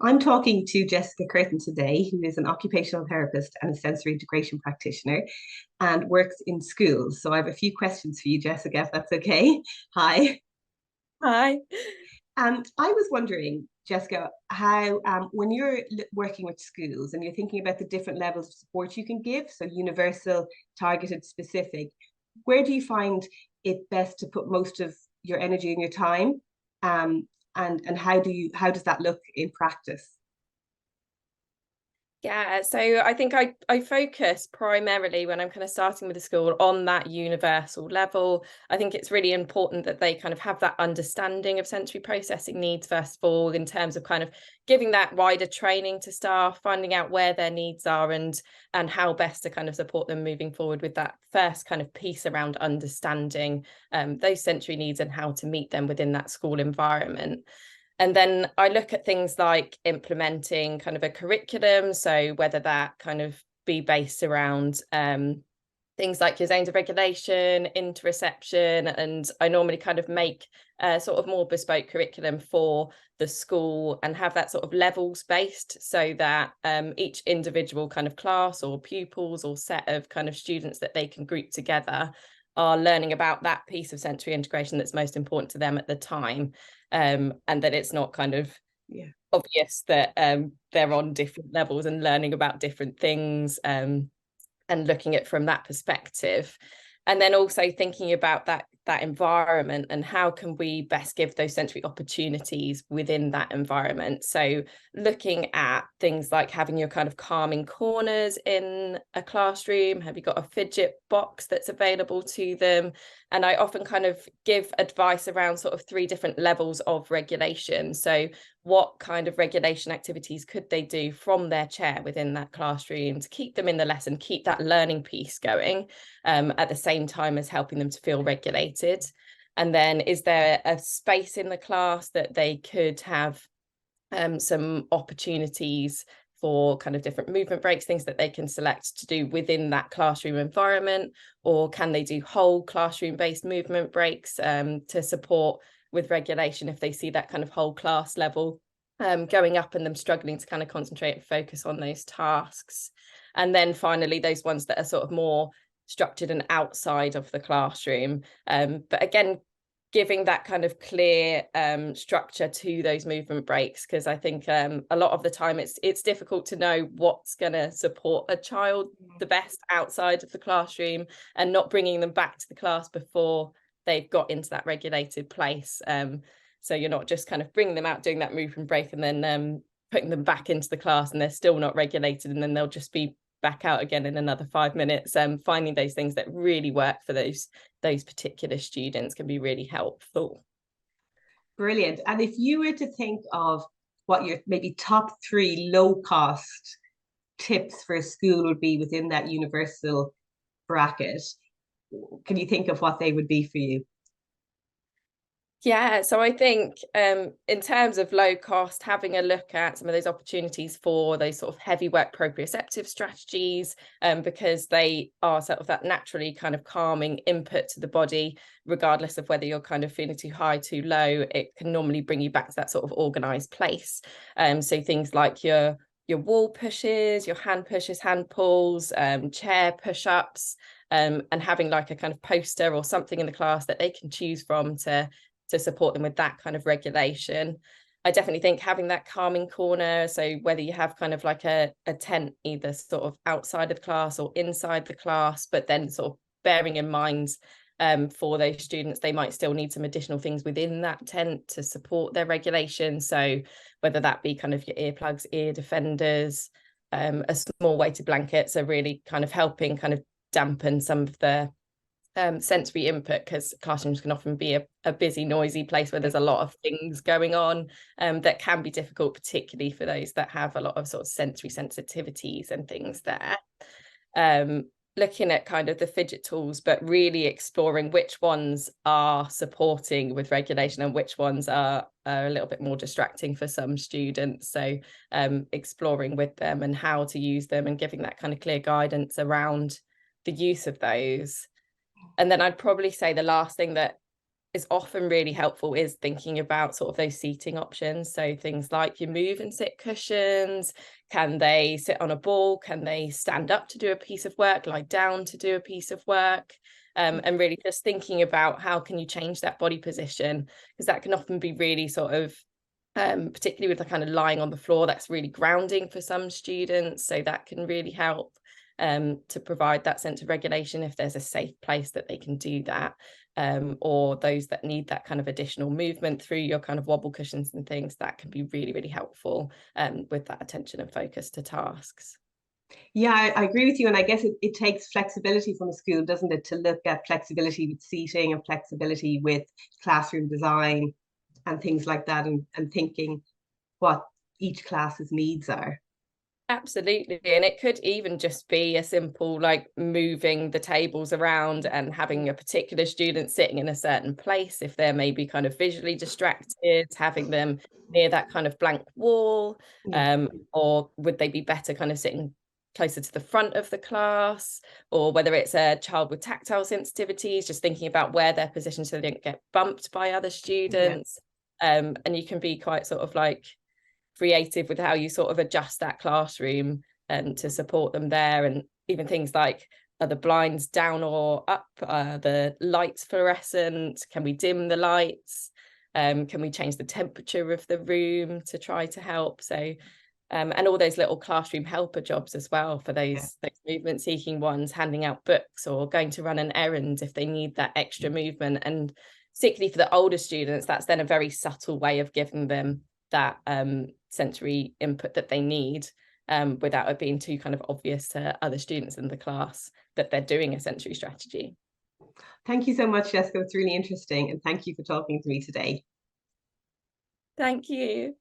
I'm talking to Jessica Kirton today, who is an occupational therapist and a sensory integration practitioner and works in schools. So I have a few questions for you, Jessica, if that's okay. Hi. Hi. I was wondering, Jessica, how when you're working with schools and you're thinking about the different levels of support you can give, so universal, targeted, specific, where do you find it best to put most of your energy and your time? Um, and how does that look in practice? Yeah, so I think I focus primarily when I'm kind of starting with the school on that universal level. I think it's really important that they kind of have that understanding of sensory processing needs first of all, in terms of kind of giving that wider training to staff, finding out where their needs are and how best to kind of support them moving forward with that first kind of piece around understanding those sensory needs and how to meet them within that school environment. And then I look at things like implementing kind of a curriculum. So whether that kind of be based around things like your zones of regulation, interoception, and I normally kind of make a sort of more bespoke curriculum for the school and have that sort of levels based, so that each individual kind of class or pupils or set of kind of students that they can group together are learning about that piece of sensory integration that's most important to them at the time, and that it's not kind of Yeah. obvious that they're on different levels and learning about different things, and looking at from that perspective. And then also thinking about that environment and how can we best give those sensory opportunities within that environment. So looking at things like having your kind of calming corners in a classroom. Have you got a fidget box that's available to them? And I often kind of give advice around sort of three different levels of regulation. So what kind of regulation activities could they do from their chair within that classroom to keep them in the lesson, keep that learning piece going, at the same time as helping them to feel regulated? And then is there a space in the class that they could have some opportunities for kind of different movement breaks, things that they can select to do within that classroom environment? Or can they do whole classroom based movement breaks to support with regulation if they see that kind of whole class level going up and them struggling to kind of concentrate and focus on those tasks? And then finally, those ones that are sort of more structured and outside of the classroom. But again, giving that kind of clear structure to those movement breaks, because I think a lot of the time it's difficult to know what's going to support a child the best outside of the classroom, and not bringing them back to the class before they've got into that regulated place. So you're not just kind of bringing them out, doing that movement break, and then putting them back into the class and they're still not regulated, and then they'll just be back out again in another 5 minutes. Finding those things that really work for those particular students can be really helpful. Brilliant. And if you were to think of what your maybe top three low cost tips for a school would be within that universal bracket, can you think of what they would be for you? Yeah, so I think in terms of low cost, having a look at some of those opportunities for those sort of heavy work proprioceptive strategies, because they are sort of that naturally kind of calming input to the body, regardless of whether you're kind of feeling too high, too low. It can normally bring you back to that sort of organized place. So things like your wall pushes, your hand pushes, hand pulls, chair push-ups, and having like a kind of poster or something in the class that they can choose from to support them with that kind of regulation. I definitely think having that calming corner, so whether you have kind of like a tent either sort of outside of the class or inside the class, but then sort of bearing in mind for those students, they might still need some additional things within that tent to support their regulation. So whether that be kind of your earplugs, ear defenders, a small weighted blanket, so really kind of helping kind of dampen some of the sensory input, because classrooms can often be a busy, noisy place where there's a lot of things going on, that can be difficult, particularly for those that have a lot of sort of sensory sensitivities and things there. Looking at kind of the fidget tools, but really exploring which ones are supporting with regulation and which ones are a little bit more distracting for some students. So exploring with them and how to use them and giving that kind of clear guidance around the use of those. And then I'd probably say the last thing that is often really helpful is thinking about sort of those seating options. So things like your move and sit cushions, can they sit on a ball? Can they stand up to do a piece of work, lie down to do a piece of work? And really just thinking about how can you change that body position, because that can often be really sort of, particularly with the kind of lying on the floor, that's really grounding for some students. So that can really help to provide that sense of regulation if there's a safe place that they can do that. Or those that need that kind of additional movement through your kind of wobble cushions and things, that can be really, really helpful with that attention and focus to tasks. Yeah, I agree with you. And I guess it takes flexibility from a school, doesn't it, to look at flexibility with seating and flexibility with classroom design and things like that, and thinking what each class's needs are. Absolutely. And it could even just be a simple, like moving the tables around and having a particular student sitting in a certain place if they're maybe kind of visually distracted, having them near that kind of blank wall. Yeah. Or would they be better kind of sitting closer to the front of the class? Or whether it's a child with tactile sensitivities, just thinking about where they're positioned so they don't get bumped by other students. And you can be quite sort of like creative with how you sort of adjust that classroom and to support them there. And even things like, are the blinds down or up? The lights fluorescent? Can we dim the lights? Can we change the temperature of the room to try to help? So and all those little classroom helper jobs as well for those movement seeking ones, handing out books or going to run an errand if they need that extra movement. And particularly for the older students, that's then a very subtle way of giving them that sensory input that they need, without it being too kind of obvious to other students in the class that they're doing a sensory strategy. Thank you so much, Jessica. It's really interesting. And thank you for talking to me today. Thank you.